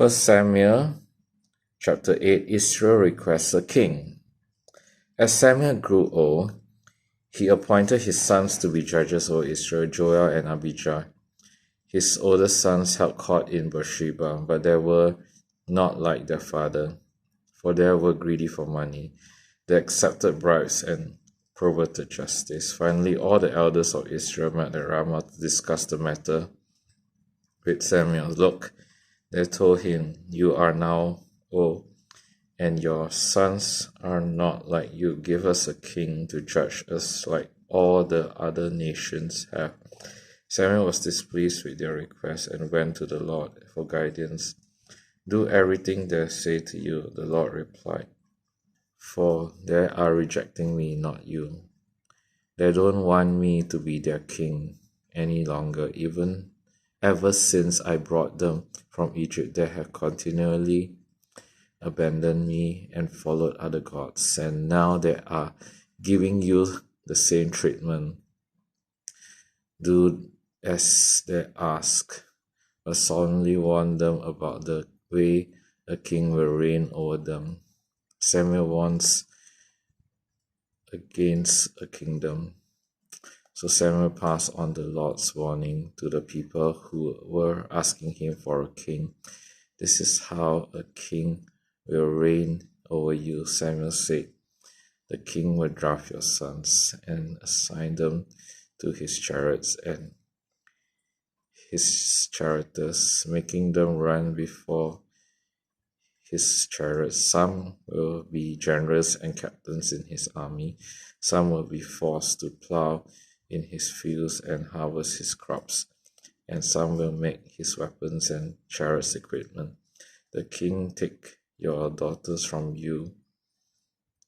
First Samuel chapter 8, Israel requests a king. As Samuel grew old, he appointed his sons to be judges over Israel, Joel and Abijah. His older sons held court in Beersheba, but they were not like their father, for they were greedy for money. They accepted bribes and perverted justice. Finally, all the elders of Israel met at Ramah to discuss the matter with Samuel. Look, they told him, you are now old, and your sons are not like you. Give us a king to judge us like all the other nations have. Samuel was displeased with their request and went to the Lord for guidance. Do everything they say to you, the Lord replied, for they are rejecting me, not you. They don't want me to be their king any longer. Even ever since I brought them from Egypt, they have continually abandoned me and followed other gods, and now they are giving you the same treatment. Do as they ask, but solemnly warn them about the way a king will reign over them. Samuel warns against a kingdom. So Samuel passed on the Lord's warning to the people who were asking him for a king. This is how a king will reign over you, Samuel said. The king will draft your sons and assign them to his chariots and his charioteers, making them run before his chariots. Some will be generals and captains in his army. Some will be forced to plow in his fields and harvest his crops. And some will make his weapons and chariots equipment. The king take your daughters from you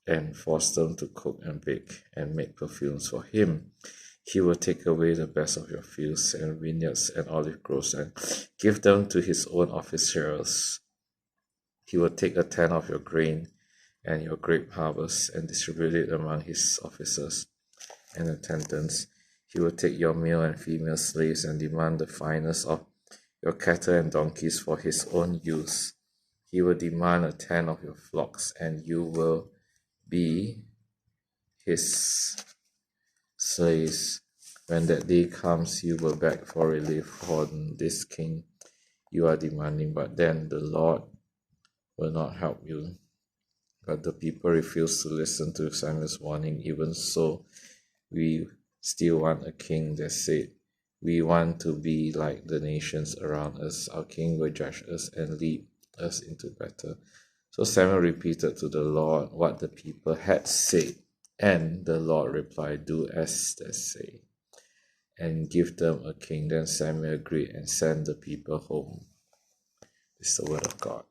and force them to cook and bake and make perfumes for him. He will take away the best of your fields and vineyards and olive groves and give them to his own officers. He will take a tenth of your grain and your grape harvest and distribute it among his officers and attendants. He will take your male and female slaves and demand the finest of your cattle and donkeys for his own use. He will demand a tenth of your flocks, and you will be his slaves. When that day comes, you will beg for relief from this king you are demanding, but then the Lord will not help you. But the people refused to listen to Samuel's warning. Even so, we still want a king, they said. We want to be like the nations around us. Our king will judge us and lead us into battle. So Samuel repeated to the Lord what the people had said. And the Lord replied, do as they say, and give them a king. Then Samuel agreed and sent the people home. This is the word of God.